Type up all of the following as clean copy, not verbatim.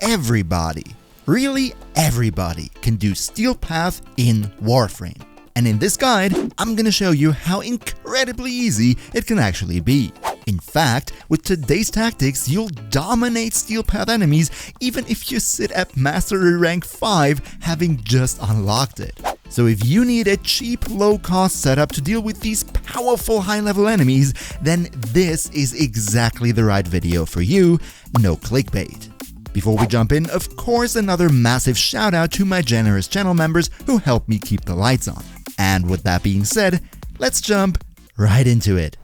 everybody, really everybody, can do Steel Path in Warframe. And in this guide, I'm gonna show you how incredibly easy it can actually be. In fact, with today's tactics, you'll dominate Steel Path enemies even if you sit at Mastery Rank 5 having just unlocked it. So if you need a cheap, low-cost setup to deal with these powerful high-level enemies, then this is exactly the right video for you, no clickbait. Before we jump in, of course, another massive shout out to my generous channel members who help me keep the lights on. And with that being said, let's jump right into it.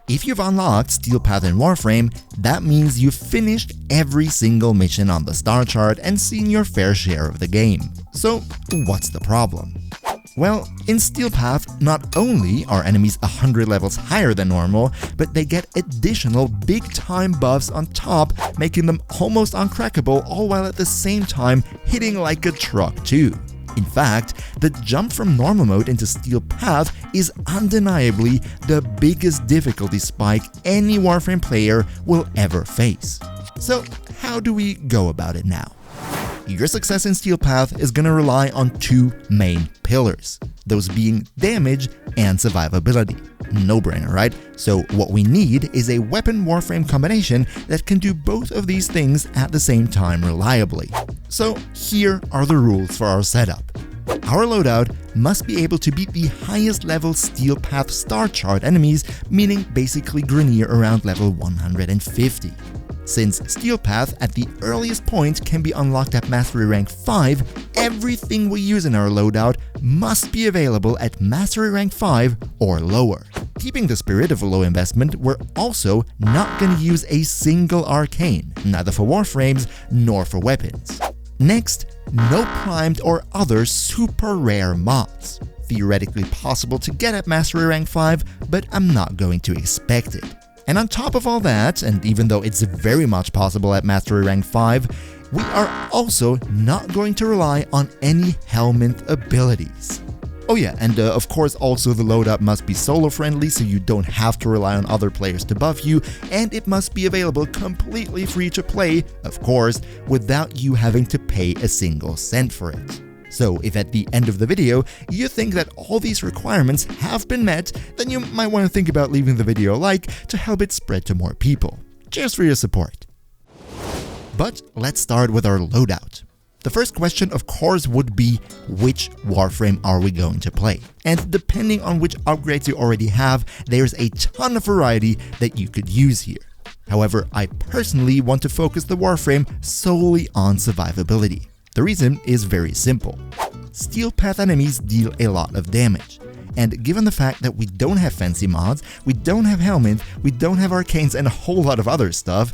If you've unlocked Steel Path in Warframe, that means you've finished every single mission on the star chart and seen your fair share of the game. So what's the problem? Well, in Steel Path, not only are enemies 100 levels higher than normal, but they get additional big-time buffs on top, making them almost uncrackable, all while at the same time hitting like a truck too. In fact, the jump from normal mode into Steel Path is undeniably the biggest difficulty spike any Warframe player will ever face. So how do we go about it now? Your success in Steel Path is gonna rely on two main pillars, those being damage and survivability. No-brainer, right? So what we need is a weapon Warframe combination that can do both of these things at the same time reliably. So here are the rules for our setup. Our loadout must be able to beat the highest level Steel Path star chart enemies, meaning basically Grineer around level 150. Since Steel Path at the earliest point can be unlocked at Mastery Rank 5, everything we use in our loadout must be available at Mastery Rank 5 or lower. Keeping the spirit of a low investment, we're also not going to use a single arcane, neither for Warframes nor for weapons. Next, no primed or other super rare mods. Theoretically possible to get at Mastery Rank 5, but I'm not going to expect it. And on top of all that, and even though it's very much possible at Mastery Rank 5, we are also not going to rely on any Helminth abilities. Oh yeah, and of course also the loadout must be solo friendly, so you don't have to rely on other players to buff you, and it must be available completely free to play, of course, without you having to pay a single cent for it. So if at the end of the video you think that all these requirements have been met, then you might want to think about leaving the video a like to help it spread to more people. Cheers for your support. But let's start with our loadout. The first question, of course, would be which Warframe are we going to play? And depending on which upgrades you already have, there's a ton of variety that you could use here. However, I personally want to focus the Warframe solely on survivability. The reason is very simple. Steel Path enemies deal a lot of damage. And given the fact that we don't have fancy mods, we don't have Helminth, we don't have arcanes and a whole lot of other stuff,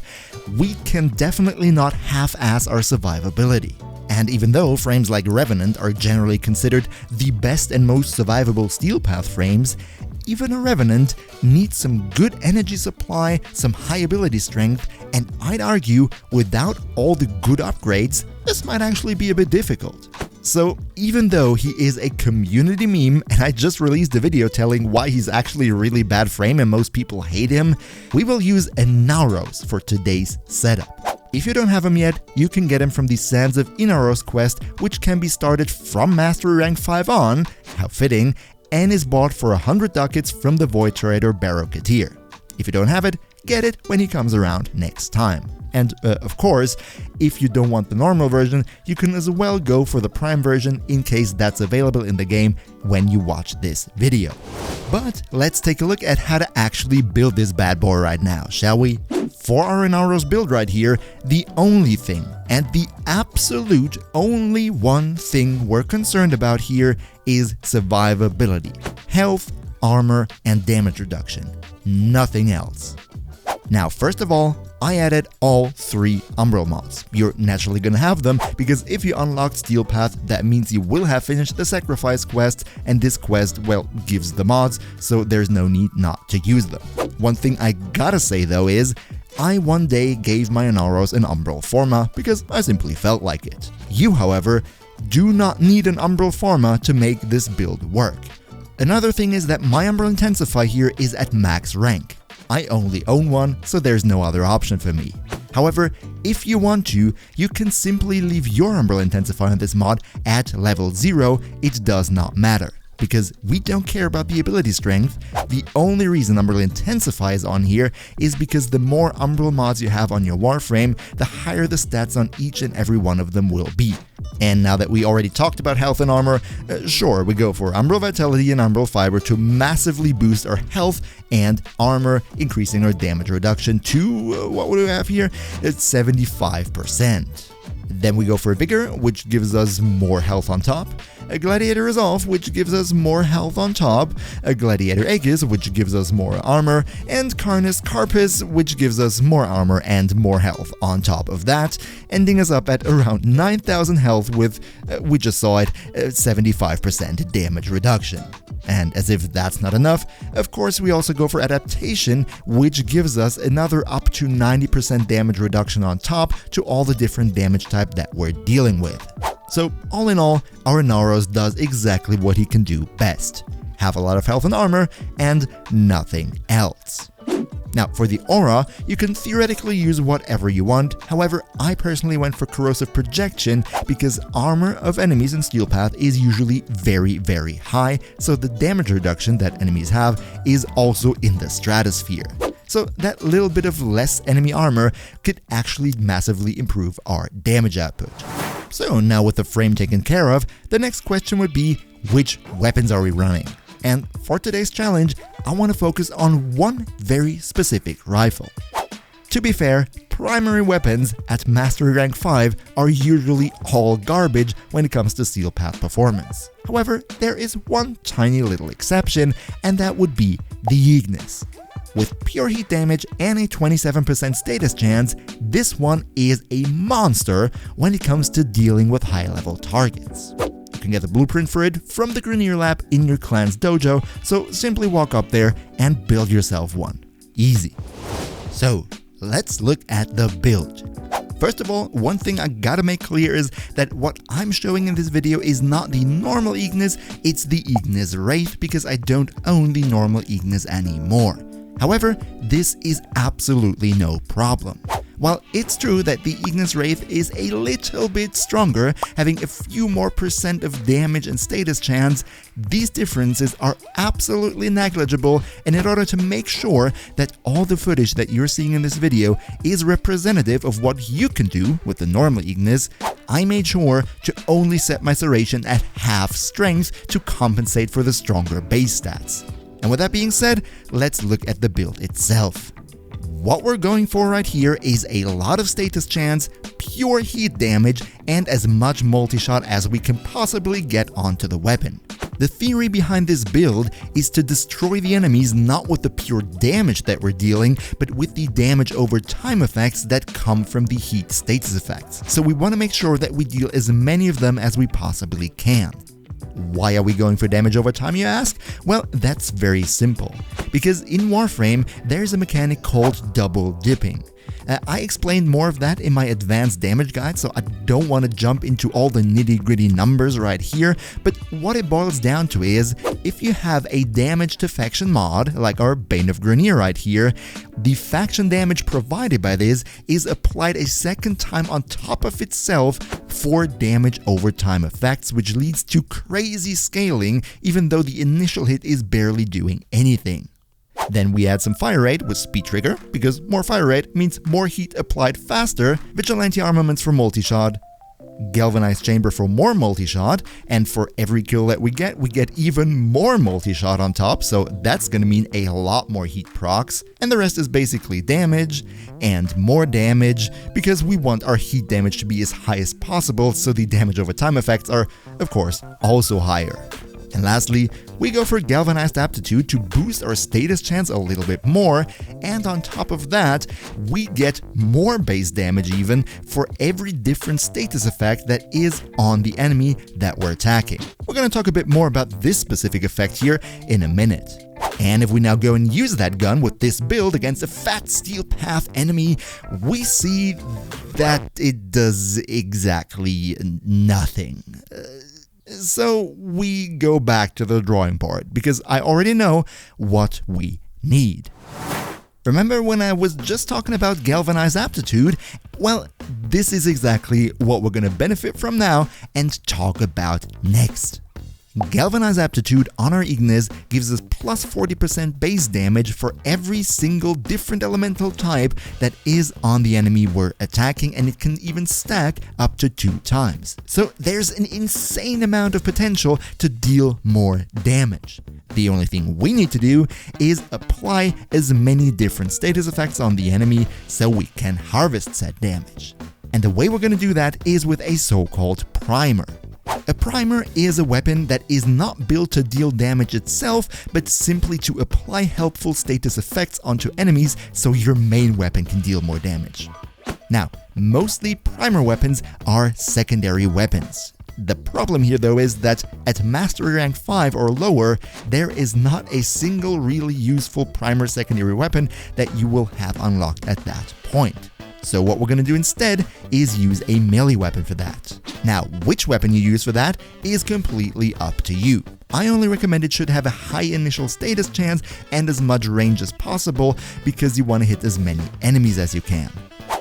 we can definitely not half-ass our survivability. And even though frames like Revenant are generally considered the best and most survivable Steel Path frames, even a Revenant needs some good energy supply, some high ability strength, and I'd argue without all the good upgrades, this might actually be a bit difficult. So even though he is a community meme, and I just released a video telling why he's actually a really bad frame and most people hate him, we will use a Nauros for today's setup. If you don't have him yet, you can get him from the Sands of Inaros quest, which can be started from Mastery Rank 5 on, how fitting, and is bought for 100 ducats from the Void Trader Barrow-Katir. If you don't have it, get it when he comes around next time. And of course, if you don't want the normal version, you can as well go for the Prime version in case that's available in the game when you watch this video. But let's take a look at how to actually build this bad boy right now, shall we? For our Nauros build right here, the only thing, and the absolute only one thing we're concerned about here is survivability. Health, armor, and damage reduction. Nothing else. Now, first of all, I added all 3 Umbral mods. You're naturally gonna have them, because if you unlocked Steel Path, that means you will have finished the Sacrifice quest, and this quest, well, gives the mods, so there's no need not to use them. One thing I gotta say though is, I one day gave my Nauros an Umbral Forma, because I simply felt like it. You, however, do not need an Umbral Forma to make this build work. Another thing is that my Umbral Intensify here is at max rank. I only own one, so there's no other option for me. However, if you want to, you can simply leave your Umbral Intensifier in this mod at level 0, it does not matter. Because we don't care about the ability strength. The only reason Umbral Intensify is on here is because the more Umbral mods you have on your Warframe, the higher the stats on each and every one of them will be. And now that we already talked about health and armor, sure, we go for Umbral Vitality and Umbral Fiber to massively boost our health and armor, increasing our damage reduction to, what would we have here? It's 75%. Then we go for Vigor, which gives us more health on top, a Gladiator Resolve, which gives us more health on top, a Gladiator Aegis, which gives us more armor, and Carnus Carpus, which gives us more armor and more health on top of that, ending us up at around 9,000 health with, we just saw it, 75% damage reduction. And as if that's not enough, of course we also go for Adaptation, which gives us another up to 90% damage reduction on top to all the different damage type that we're dealing with. So all in all, our Naros does exactly what he can do best. Have a lot of health and armor, and nothing else. Now, for the aura, you can theoretically use whatever you want. However, I personally went for Corrosive Projection because armor of enemies in Steel Path is usually very, very high, so the damage reduction that enemies have is also in the stratosphere. So that little bit of less enemy armor could actually massively improve our damage output. So now with the frame taken care of, the next question would be, which weapons are we running? And for today's challenge, I want to focus on one very specific rifle. To be fair, primary weapons at Mastery Rank 5 are usually all garbage when it comes to Steel Path performance. However, there is one tiny little exception, and that would be the Ignis. With pure heat damage and a 27% status chance, this one is a monster when it comes to dealing with high-level targets. You can get the blueprint for it from the KnightmareFrame lab in your clan's dojo, so simply walk up there and build yourself one. Easy. So, let's look at the build. First of all, one thing I gotta make clear is that what I'm showing in this video is not the normal Ignis, it's the Ignis Wraith, because I don't own the normal Ignis anymore. However, this is absolutely no problem. While it's true that the Ignis Wraith is a little bit stronger, having a few more % of damage and status chance, these differences are absolutely negligible, and in order to make sure that all the footage that you're seeing in this video is representative of what you can do with the normal Ignis, I made sure to only set my Serration at half strength to compensate for the stronger base stats. And with that being said, let's look at the build itself. What we're going for right here is a lot of status chance, pure heat damage, and as much multi-shot as we can possibly get onto the weapon. The theory behind this build is to destroy the enemies not with the pure damage that we're dealing, but with the damage over time effects that come from the heat status effects. So we want to make sure that we deal as many of them as we possibly can. Why are we going for damage over time, you ask? Well, that's very simple. Because in Warframe, there's a mechanic called double dipping. I explained more of that in my advanced damage guide, so I don't want to jump into all the nitty-gritty numbers right here, but what it boils down to is, if you have a damage to faction mod, like our Bane of Grenier right here, the faction damage provided by this is applied a second time on top of itself for damage over time effects, which leads to crazy scaling, even though the initial hit is barely doing anything. Then we add some fire rate with speed trigger, because more fire rate means more heat applied faster, vigilante armaments for multi-shot, galvanized chamber for more multi-shot, and for every kill that we get even more multi-shot on top, so that's gonna mean a lot more heat procs, and the rest is basically damage and more damage, because we want our heat damage to be as high as possible, so the damage over time effects are, of course, also higher. And lastly, we go for Galvanized Aptitude to boost our status chance a little bit more, and on top of that, we get more base damage even for every different status effect that is on the enemy that we're attacking. We're going to talk a bit more about this specific effect here in a minute. And if we now go and use that gun with this build against a fat Steel Path enemy, we see that it does exactly nothing. So we go back to the drawing board, because I already know what we need. Remember when I was just talking about galvanized aptitude? Well, this is exactly what we're gonna benefit from now and talk about next. Galvanized aptitude on our Ignis gives us plus 40% base damage for every single different elemental type that is on the enemy we're attacking, and it can even stack up to 2 times. So there's an insane amount of potential to deal more damage. The only thing we need to do is apply as many different status effects on the enemy so we can harvest said damage. And the way we're going to do that is with a so-called primer. A primer is a weapon that is not built to deal damage itself, but simply to apply helpful status effects onto enemies so your main weapon can deal more damage. Now, mostly primer weapons are secondary weapons. The problem here though is that at Mastery Rank 5 or lower, there is not a single really useful primer secondary weapon that you will have unlocked at that point. So what we're going to do instead is use a melee weapon for that. Now, which weapon you use for that is completely up to you. I only recommend it should have a high initial status chance and as much range as possible because you want to hit as many enemies as you can.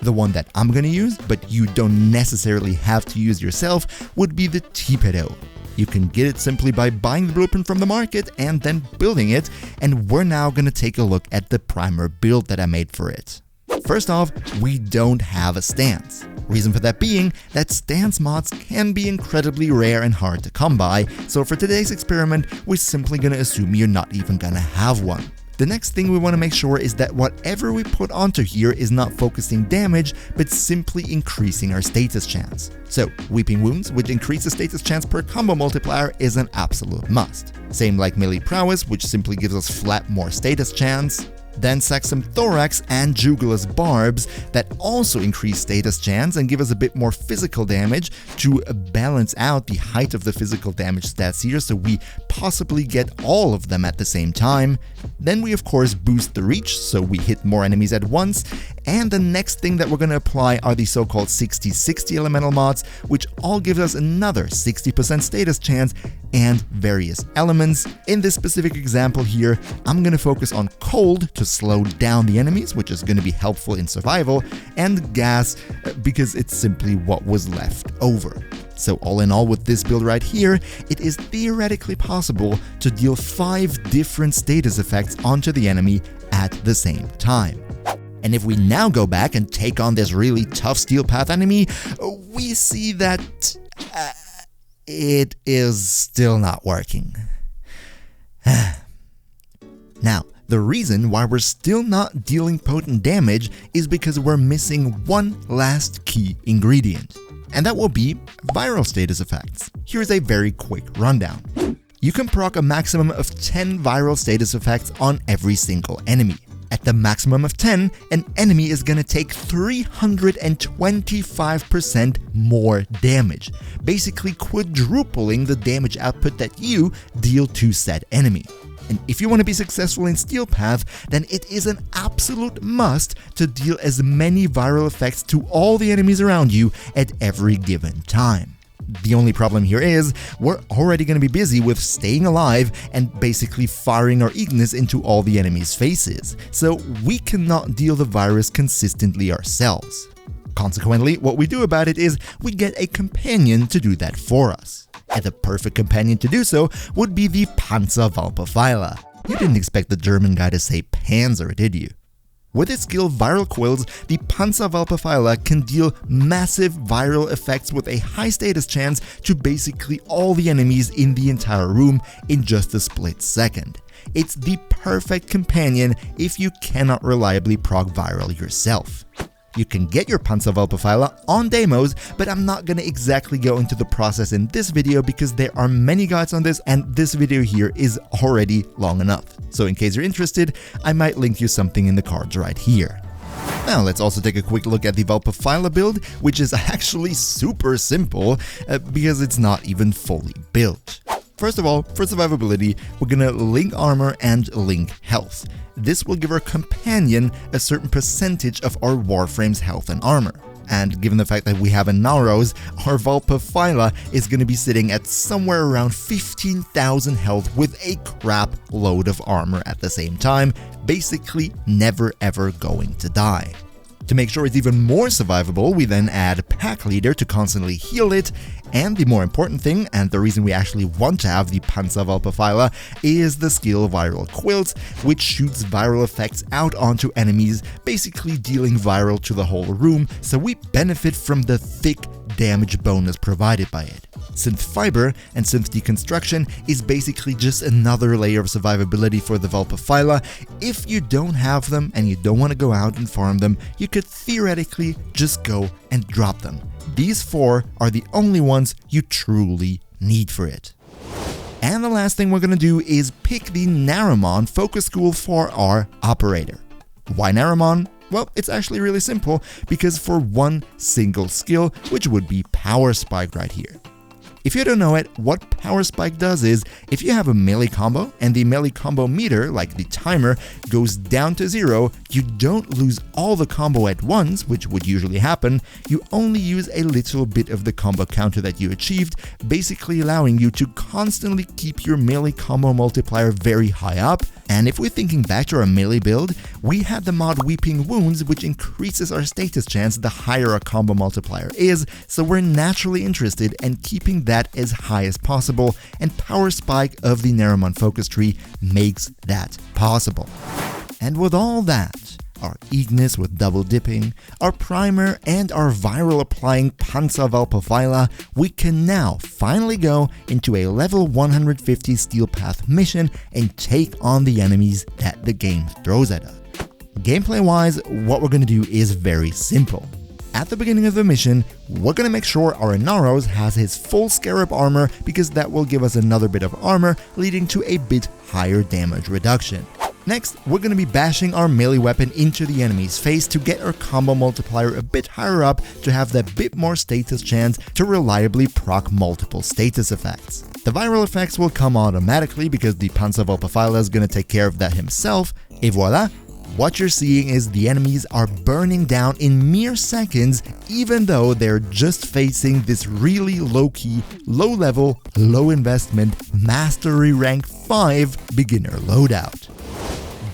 The one that I'm going to use, but you don't necessarily have to use yourself, would be the T-Pedo. You can get it simply by buying the blueprint from the market and then building it, and we're now going to take a look at the primer build that I made for it. First off, we don't have a stance. Reason for that being that stance mods can be incredibly rare and hard to come by, so for today's experiment, we're simply gonna assume you're not even gonna have one. The next thing we want to make sure is that whatever we put onto here is not focusing damage, but simply increasing our status chance. So, Weeping Wounds, which increases status chance per combo multiplier, is an absolute must. Same like Melee Prowess, which simply gives us flat more status chance. Then Saxum Thorax and Jugular's Barbs that also increase status chance and give us a bit more physical damage to balance out the height of the physical damage stats here, so we possibly get all of them at the same time. Then we of course boost the reach, so we hit more enemies at once. And the next thing that we're going to apply are the so-called 60-60 elemental mods, which all give us another 60% status chance and various elements. In this specific example here, I'm going to focus on Cold to slow down the enemies, which is going to be helpful in survival, and Gas because it's simply what was left over. So all in all, with this build right here, it is theoretically possible to deal 5 different status effects onto the enemy at the same time. And if we now go back and take on this really tough Steel Path enemy, we see that it is still not working. Now, the reason why we're still not dealing potent damage is because we're missing one last key ingredient, and that will be viral status effects. Here's a very quick rundown. You can proc a maximum of 10 viral status effects on every single enemy. At the maximum of 10, an enemy is going to take 325% more damage, basically quadrupling the damage output that you deal to said enemy. And if you want to be successful in Steel Path, then it is an absolute must to deal as many viral effects to all the enemies around you at every given time. The only problem here is, we're already going to be busy with staying alive and basically firing our Ignis into all the enemies' faces, so we cannot deal the virus consistently ourselves. Consequently, what we do about it is we get a companion to do that for us. And the perfect companion to do so would be the Panzerwalperpfeiler. You didn't expect the German guy to say Panzer, did you? With its skill Viral Quills, the Panzerwalperpfeiler can deal massive viral effects with a high status chance to basically all the enemies in the entire room in just a split second. It's the perfect companion if you cannot reliably proc viral yourself. You can get your Panzerwalperpfeiler on demos, but I'm not gonna exactly go into the process in this video because there are many guides on this and this video here is already long enough. So in case you're interested, I might link you something in the cards right here. Now let's also take a quick look at the Walperpfeiler build, which is actually super simple because it's not even fully built. First of all, for survivability, we're gonna link armor and link health. This will give our companion a certain percentage of our Warframe's health and armor. and given the fact that we have a Naros, our Valpaphyla is going to be sitting at somewhere around 15,000 health with a crap load of armor at the same time, basically never ever going to die. To make sure it's even more survivable, we then add Pack Leader to constantly heal it, and the more important thing, and the reason we actually want to have the Panzer Valpaphyla, is the skill Viral Quilt, which shoots viral effects out onto enemies, basically dealing viral to the whole room, so we benefit from the thick damage bonus provided by it. Synth Fiber and Synth Deconstruction is basically just another layer of survivability for the Valpaphyla. If you don't have them and you don't want to go out and farm them, you could theoretically just go and drop them. These 4 are the only ones you truly need for it. And the last thing we're going to do is pick the Naramon focus school for our operator. Why Naramon? Well, it's actually really simple, because for one single skill, which would be Power Spike right here. If you don't know it, what Power Spike does is, if you have a melee combo and the melee combo meter, like the timer, goes down to 0, you don't lose all the combo at once, which would usually happen, you only use a little bit of the combo counter that you achieved, basically allowing you to constantly keep your melee combo multiplier very high up. And if we're thinking back to our melee build, we had the mod Weeping Wounds, which increases our status chance the higher our combo multiplier is, so we're naturally interested in keeping that as high as possible, and Power Spike of the Naramon focus tree makes that possible. And with all that, our Ignis with double dipping, our primer, and our viral applying Panzer Valpaphyla, we can now finally go into a level 150 Steel Path mission and take on the enemies that the game throws at us. Gameplay wise, what we're going to do is very simple. At the beginning of the mission, we're going to make sure our Naros has his full Scarab armor, because that will give us another bit of armor, leading to a bit higher damage reduction. Next, we're going to be bashing our melee weapon into the enemy's face to get our combo multiplier a bit higher up to have that bit more status chance to reliably proc multiple status effects. The viral effects will come automatically because the Panzer Valpaphyla is going to take care of that himself, et voila! What you're seeing is the enemies are burning down in mere seconds, even though they're just facing this really low-key, low-level, low-investment, Mastery Rank 5 beginner loadout.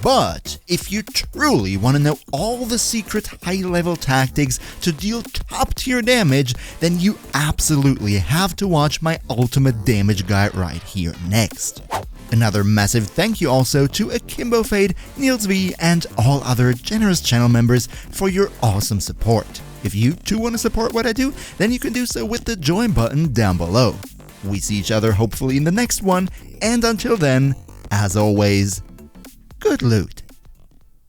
But if you truly want to know all the secret high-level tactics to deal top-tier damage, then you absolutely have to watch my ultimate damage guide right here next. Another massive thank you also to Akimbo Fade, Niels V, and all other generous channel members for your awesome support. If you too want to support what I do, then you can do so with the join button down below. We see each other hopefully in the next one, and until then, as always, good loot.